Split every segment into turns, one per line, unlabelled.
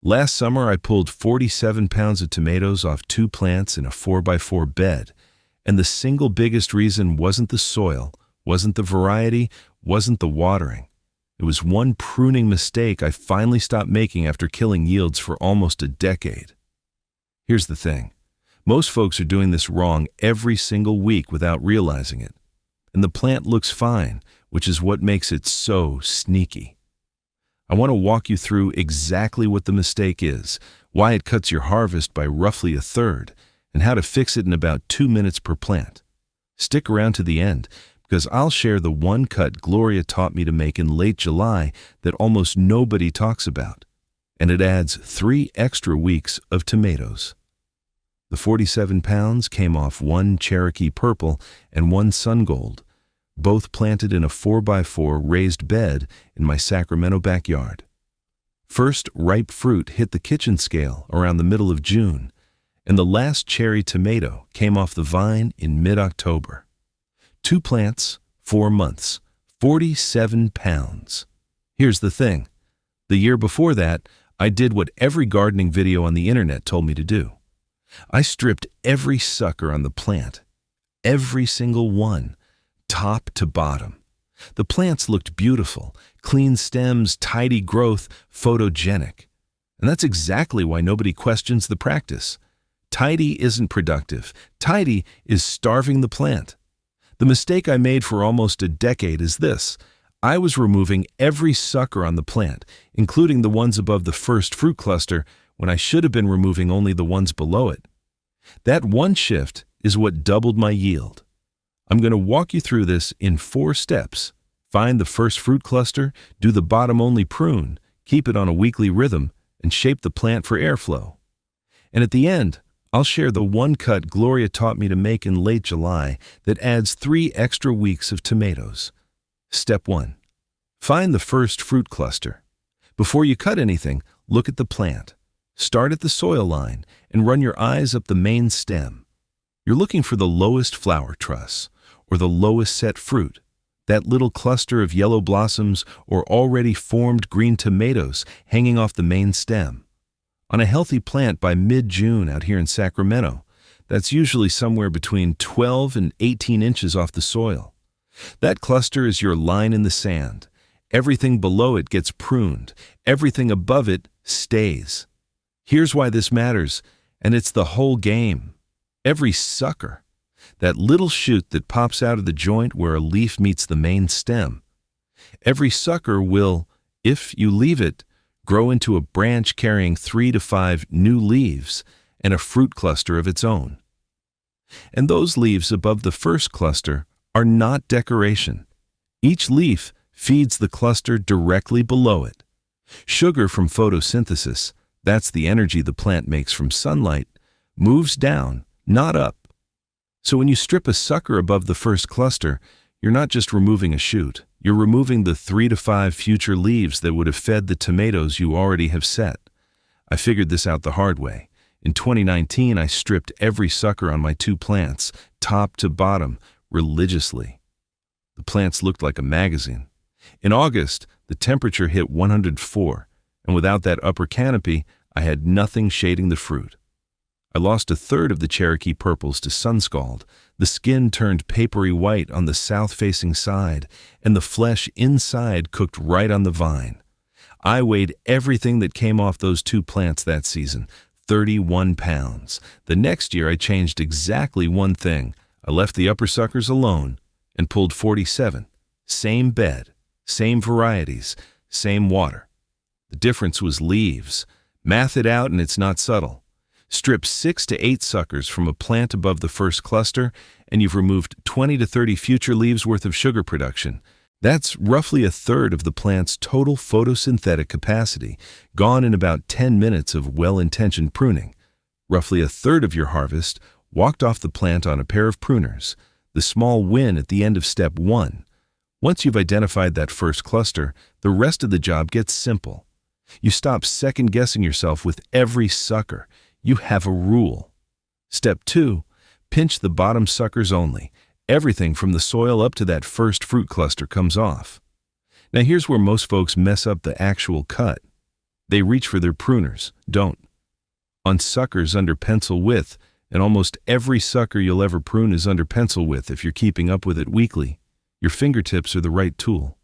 Last summer, I pulled 47 pounds of tomatoes off 2 plants in a 4x4 bed, and the single biggest reason wasn't the soil, wasn't the variety, wasn't the watering. It was one pruning mistake I finally stopped making after killing yields for almost a decade. Here's the thing. Most folks are doing this wrong every single week without realizing it. And the plant looks fine, which is what makes it so sneaky. I want to walk you through exactly what the mistake is, why it cuts your harvest by roughly a third, and how to fix it in about 2 minutes per plant. Stick around to the end, because I'll share the one cut Gloria taught me to make in late July that almost nobody talks about, and it adds 3 extra weeks of tomatoes. The 47 pounds came off 1 Cherokee Purple and 1 Sun Gold, both planted in a 4x4 raised bed in my Sacramento backyard. First ripe fruit hit the kitchen scale around the middle of June, and the last cherry tomato came off the vine in mid-October. 2 plants, 4 months, 47 pounds. Here's the thing. The year before that, I did what every gardening video on the internet told me to do. I stripped every sucker on the plant, every single one, top to bottom. The plants looked beautiful, clean stems, tidy growth, photogenic. And that's exactly why nobody questions the practice. Tidy isn't productive. Tidy is starving the plant. The mistake I made for almost a decade is this. I was removing every sucker on the plant, including the ones above the first fruit cluster, when I should have been removing only the ones below it. That one shift is what doubled my yield. I'm going to walk you through this in 4 steps. Find the first fruit cluster, do the bottom-only prune, keep it on a weekly rhythm, and shape the plant for airflow. And at the end, I'll share the one cut Gloria taught me to make in late July that adds 3 extra weeks of tomatoes. Step 1. Find the first fruit cluster. Before you cut anything, look at the plant. Start at the soil line and run your eyes up the main stem. You're looking for the lowest flower truss, or the lowest set fruit, that little cluster of yellow blossoms or already formed green tomatoes hanging off the main stem. On a healthy plant by mid-June out here in Sacramento, that's usually somewhere between 12 and 18 inches off the soil. That cluster is your line in the sand. Everything below it gets pruned. Everything above it stays. Here's why this matters, and it's the whole game. Every sucker, that little shoot that pops out of the joint where a leaf meets the main stem, every sucker will, if you leave it, grow into a branch carrying 3 to 5 new leaves and a fruit cluster of its own. And those leaves above the first cluster are not decoration. Each leaf feeds the cluster directly below it. Sugar from photosynthesis, that's the energy the plant makes from sunlight, moves down, not up. So when you strip a sucker above the first cluster, you're not just removing a shoot. You're removing the 3 to 5 future leaves that would have fed the tomatoes you already have set. I figured this out the hard way. In 2019, I stripped every sucker on my 2 plants, top to bottom, religiously. The plants looked like a magazine. In August, the temperature hit 104, and without that upper canopy, I had nothing shading the fruit. I lost a third of the Cherokee Purples to sun scald. The skin turned papery white on the south-facing side, and the flesh inside cooked right on the vine. I weighed everything that came off those 2 plants that season, 31 pounds. The next year I changed exactly one thing. I left the upper suckers alone and pulled 47. Same bed, same varieties, same water. The difference was leaves. Math it out and it's not subtle. Strip 6 to 8 suckers from a plant above the first cluster, and you've removed 20 to 30 future leaves worth of sugar production. That's roughly a third of the plant's total photosynthetic capacity, gone in about 10 minutes of well-intentioned pruning. Roughly a third of your harvest walked off the plant on a pair of pruners, the small win at the end of step 1. Once you've identified that first cluster, the rest of the job gets simple. You stop second-guessing yourself with every sucker. You have a rule. Step 2, pinch the bottom suckers only. Everything from the soil up to that first fruit cluster comes off. Now here's where most folks mess up the actual cut. They reach for their pruners, don't. On suckers under pencil width, and almost every sucker you'll ever prune is under pencil width if you're keeping up with it weekly, your fingertips are the right tool.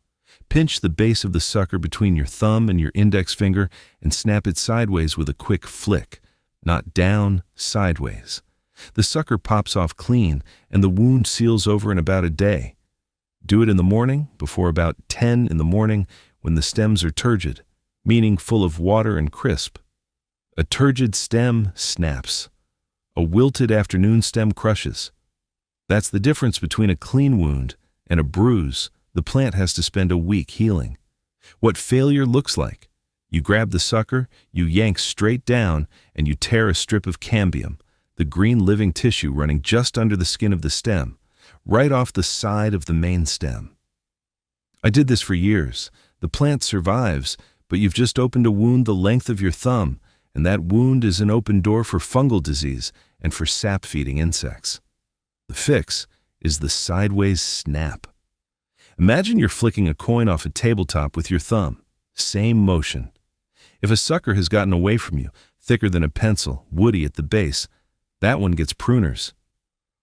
Pinch the base of the sucker between your thumb and your index finger and snap it sideways with a quick flick, not down, sideways. The sucker pops off clean and the wound seals over in about a day. Do it in the morning, before about 10 in the morning when the stems are turgid, meaning full of water and crisp. A turgid stem snaps. A wilted afternoon stem crushes. That's the difference between a clean wound and a bruise. The plant has to spend a week healing. What failure looks like: you grab the sucker, you yank straight down, and you tear a strip of cambium, the green living tissue running just under the skin of the stem, right off the side of the main stem. I did this for years. The plant survives, but you've just opened a wound the length of your thumb, and that wound is an open door for fungal disease and for sap-feeding insects. The fix is the sideways snap. Imagine you're flicking a coin off a tabletop with your thumb. Same motion. If a sucker has gotten away from you, thicker than a pencil, woody at the base, that one gets pruners.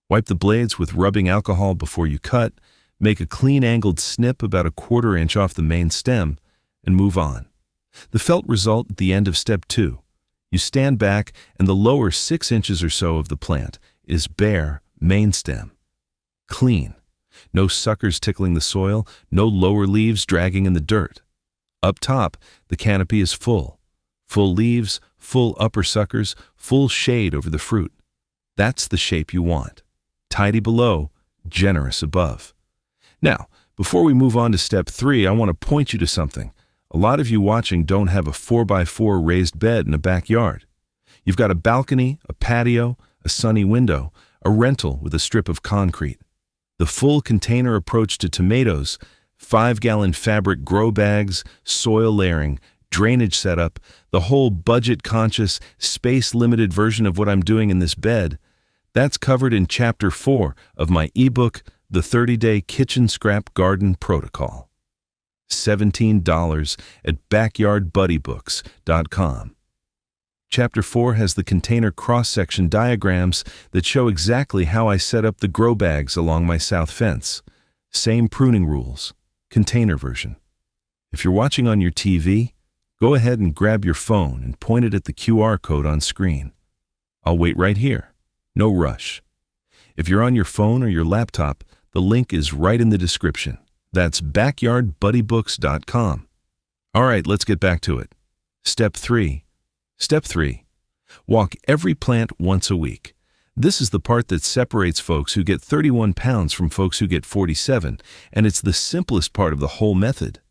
Wipe the blades with rubbing alcohol before you cut, make a clean angled snip about 1/4 inch off the main stem, and move on. The felt result at the end of step 2. You stand back and the lower 6 inches or so of the plant is bare main stem. Clean. No suckers tickling the soil, no lower leaves dragging in the dirt. Up top, the canopy is full. Full leaves, full upper suckers, full shade over the fruit. That's the shape you want. Tidy below, generous above. Now, before we move on to step 3, I want to point you to something. A lot of you watching don't have a 4x4 raised bed in a backyard. You've got a balcony, a patio, a sunny window, a rental with a strip of concrete. The full container approach to tomatoes, 5-gallon fabric grow bags, soil layering, drainage setup, the whole budget-conscious, space-limited version of what I'm doing in this bed, that's covered in Chapter 4 of my ebook, The 30-Day Kitchen Scrap Garden Protocol. $17 at backyardbuddybooks.com. Chapter 4 has the container cross-section diagrams that show exactly how I set up the grow bags along my south fence. Same pruning rules. Container version. If you're watching on your TV, go ahead and grab your phone and point it at the QR code on screen. I'll wait right here. No rush. If you're on your phone or your laptop, the link is right in the description. That's backyardbuddybooks.com. All right, let's get back to it. Step 3. Step 3. Walk every plant once a week. This is the part that separates folks who get 31 pounds from folks who get 47, and it's the simplest part of the whole method.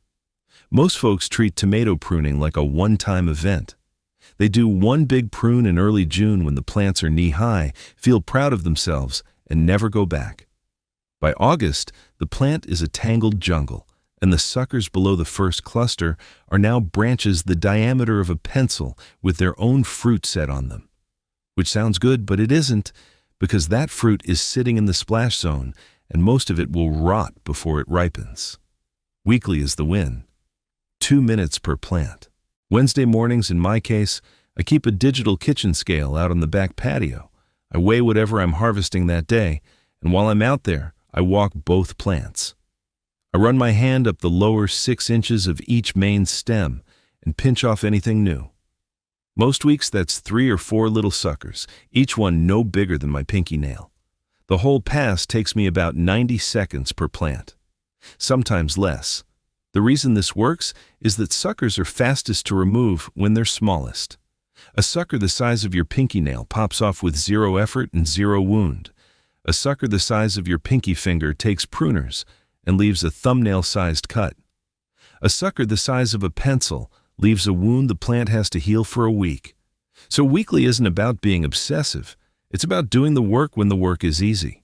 Most folks treat tomato pruning like a one-time event. They do one big prune in early June when the plants are knee-high, feel proud of themselves, and never go back. By August, the plant is a tangled jungle, and the suckers below the first cluster are now branches the diameter of a pencil with their own fruit set on them. Which sounds good, but it isn't, because that fruit is sitting in the splash zone, and most of it will rot before it ripens. Weekly is the win. 2 minutes per plant. Wednesday mornings, in my case, I keep a digital kitchen scale out on the back patio. I weigh whatever I'm harvesting that day, and while I'm out there, I walk both plants. I run my hand up the lower 6 inches of each main stem and pinch off anything new. Most weeks that's 3 or 4 little suckers, each one no bigger than my pinky nail. The whole pass takes me about 90 seconds per plant, sometimes less. The reason this works is that suckers are fastest to remove when they're smallest. A sucker the size of your pinky nail pops off with 0 effort and 0 wound. A sucker the size of your pinky finger takes pruners and leaves a thumbnail-sized cut. A sucker the size of a pencil leaves a wound the plant has to heal for a week. So weekly isn't about being obsessive. It's about doing the work when the work is easy.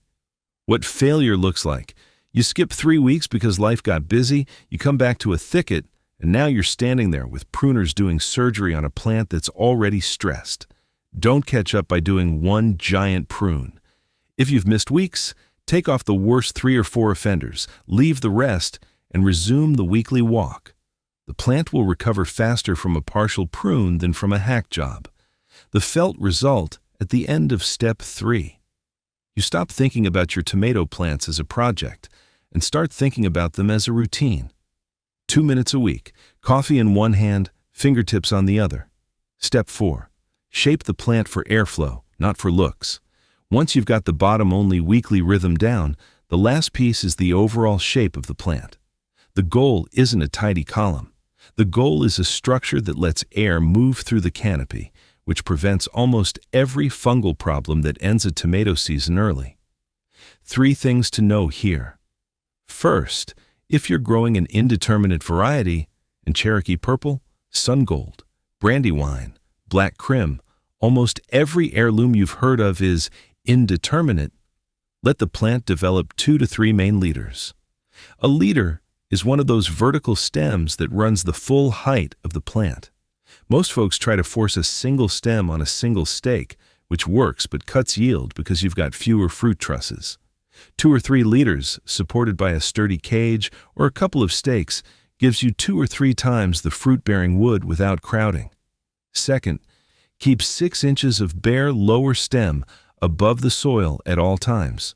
What failure looks like: you skip 3 weeks because life got busy, you come back to a thicket, and now you're standing there with pruners doing surgery on a plant that's already stressed. Don't catch up by doing one giant prune. If you've missed weeks, take off the worst 3 or 4 offenders, leave the rest, and resume the weekly walk. The plant will recover faster from a partial prune than from a hack job. The felt result at the end of step 3. You stop thinking about your tomato plants as a project and start thinking about them as a routine. 2 minutes a week, coffee in one hand, fingertips on the other. Step 4. Shape the plant for airflow, not for looks. Once you've got the bottom-only weekly rhythm down, the last piece is the overall shape of the plant. The goal isn't a tidy column. The goal is a structure that lets air move through the canopy, which prevents almost every fungal problem that ends a tomato season early. 3 things to know here. First, if you're growing an indeterminate variety, in Cherokee Purple, Sun Gold, Brandywine, Black Crim, almost every heirloom you've heard of is indeterminate, let the plant develop 2 to 3 main leaders. A leader is one of those vertical stems that runs the full height of the plant. Most folks try to force a single stem on a single stake, which works but cuts yield because you've got fewer fruit trusses. 2 or 3 leaders, supported by a sturdy cage or a couple of stakes, gives you 2 or 3 times the fruit-bearing wood without crowding. Second, keep 6 inches of bare lower stem above the soil at all times.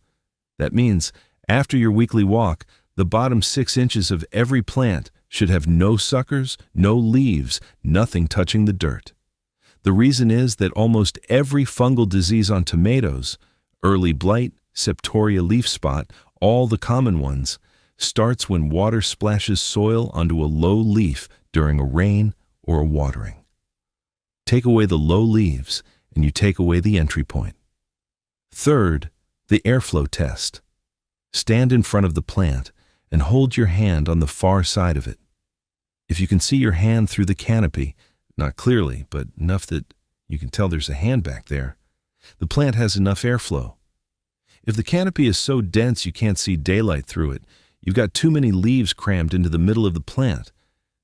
That means, after your weekly walk, the bottom 6 inches of every plant should have no suckers, no leaves, nothing touching the dirt. The reason is that almost every fungal disease on tomatoes, early blight, septoria leaf spot, all the common ones, starts when water splashes soil onto a low leaf during a rain or a watering. Take away the low leaves, and you take away the entry point. Third, the airflow test. Stand in front of the plant and hold your hand on the far side of it. If you can see your hand through the canopy, not clearly, but enough that you can tell there's a hand back there, the plant has enough airflow. If the canopy is so dense you can't see daylight through it, you've got too many leaves crammed into the middle of the plant,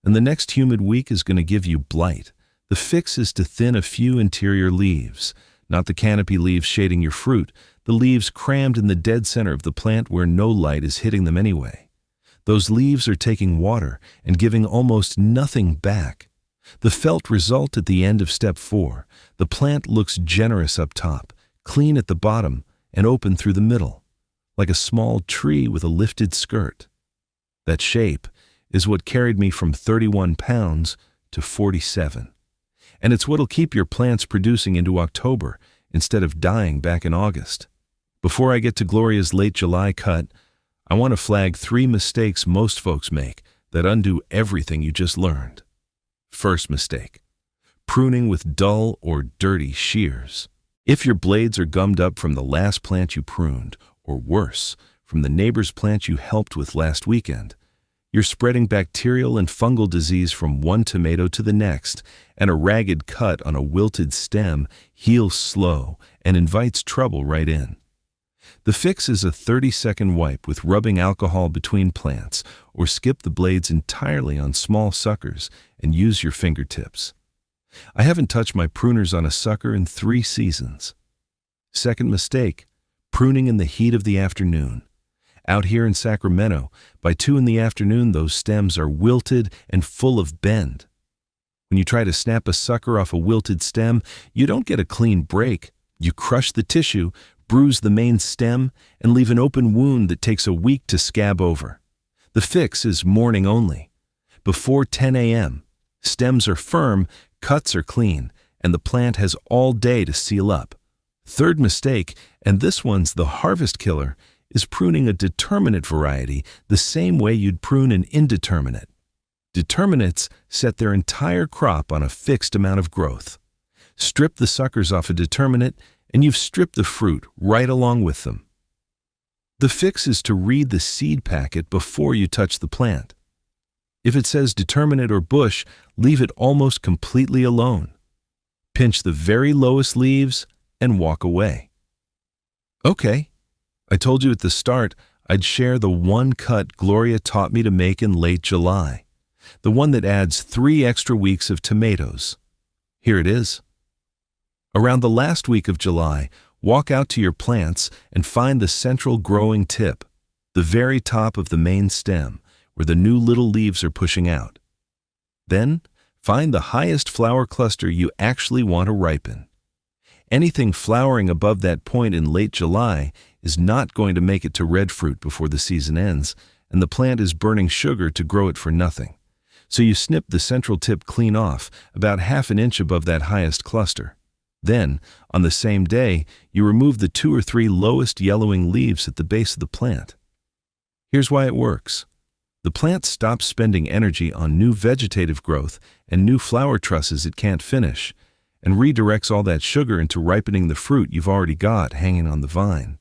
and the next humid week is going to give you blight. The fix is to thin a few interior leaves, not the canopy leaves shading your fruit, the leaves crammed in the dead center of the plant where no light is hitting them anyway. Those leaves are taking water and giving almost nothing back. The felt result at the end of step 4, the plant looks generous up top, clean at the bottom, and open through the middle, like a small tree with a lifted skirt. That shape is what carried me from 31 pounds to 47. And it's what'll keep your plants producing into October instead of dying back in August. Before I get to Gloria's late July cut, I want to flag 3 mistakes most folks make that undo everything you just learned. First mistake: pruning with dull or dirty shears. If your blades are gummed up from the last plant you pruned, or worse, from the neighbor's plant you helped with last weekend, you're spreading bacterial and fungal disease from one tomato to the next, and a ragged cut on a wilted stem heals slow and invites trouble right in. The fix is a 30-second wipe with rubbing alcohol between plants, or skip the blades entirely on small suckers and use your fingertips. I haven't touched my pruners on a sucker in 3 seasons. Second mistake: pruning in the heat of the afternoon. Out here in Sacramento, by 2 in the afternoon, those stems are wilted and full of bend. When you try to snap a sucker off a wilted stem, you don't get a clean break. You crush the tissue, bruise the main stem, and leave an open wound that takes a week to scab over. The fix is morning only. Before 10 a.m., stems are firm, cuts are clean, and the plant has all day to seal up. Third mistake, and this one's the harvest killer, is pruning a determinate variety the same way you'd prune an indeterminate. Determinates set their entire crop on a fixed amount of growth. Strip the suckers off a determinate, and you've stripped the fruit right along with them. The fix is to read the seed packet before you touch the plant. If it says determinate or bush, leave it almost completely alone. Pinch the very lowest leaves and walk away. Okay, I told you at the start I'd share the one cut Gloria taught me to make in late July, the one that adds 3 extra weeks of tomatoes. Here it is. Around the last week of July, walk out to your plants and find the central growing tip, the very top of the main stem, where the new little leaves are pushing out. Then, find the highest flower cluster you actually want to ripen. Anything flowering above that point in late July is not going to make it to red fruit before the season ends, and the plant is burning sugar to grow it for nothing. So you snip the central tip clean off, about ½ inch above that highest cluster. Then, on the same day, you remove the 2 or 3 lowest yellowing leaves at the base of the plant. Here's why it works. The plant stops spending energy on new vegetative growth and new flower trusses it can't finish, and redirects all that sugar into ripening the fruit you've already got hanging on the vine.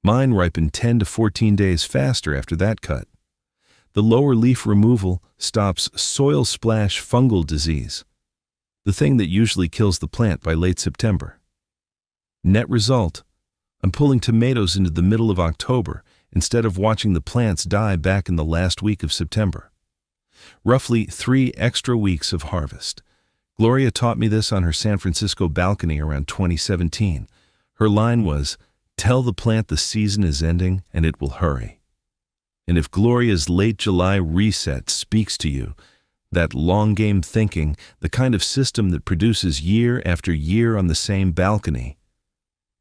Mine ripen 10 to 14 days faster after that cut. The lower leaf removal stops soil splash fungal disease, the thing that usually kills the plant by late September. Net result, I'm pulling tomatoes into the middle of October instead of watching the plants die back in the last week of September. Roughly 3 extra weeks of harvest. Gloria taught me this on her San Francisco balcony around 2017. Her line was, "Tell the plant the season is ending and it will hurry." And if Gloria's late July reset speaks to you, that long game thinking, the kind of system that produces year after year on the same balcony,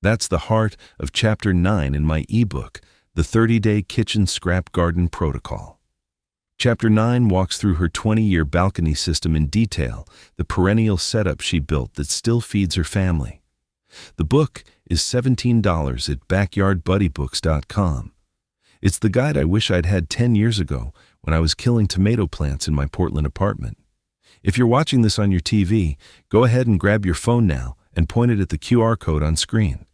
that's the heart of Chapter 9 in my ebook, The 30-Day Kitchen Scrap Garden Protocol. Chapter 9 walks through her 20-year balcony system in detail, the perennial setup she built that still feeds her family. The book is $17 at backyardbuddybooks.com. It's the guide I wish I'd had 10 years ago when I was killing tomato plants in my Portland apartment. If you're watching this on your TV, go ahead and grab your phone now and point it at the QR code on screen.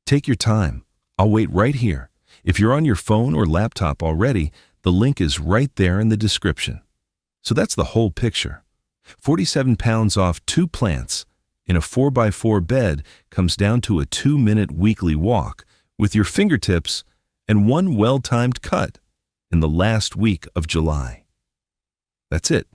Take your time. I'll wait right here. If you're on your phone or laptop already, the link is right there in the description. So that's the whole picture. 47 pounds off 2 plants in a 4x4 bed comes down to a 2-minute weekly walk with your fingertips and 1 well-timed cut in the last week of July. That's it.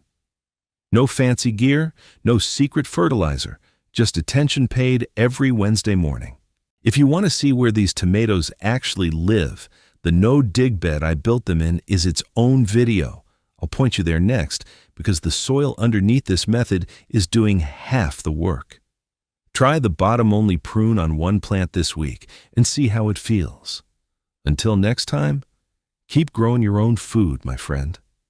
No fancy gear, no secret fertilizer, just attention paid every Wednesday morning. If you want to see where these tomatoes actually live, the no-dig bed I built them in is its own video. I'll point you there next because the soil underneath this method is doing half the work. Try the bottom-only prune on 1 plant this week and see how it feels. Until next time, keep growing your own food, my friend.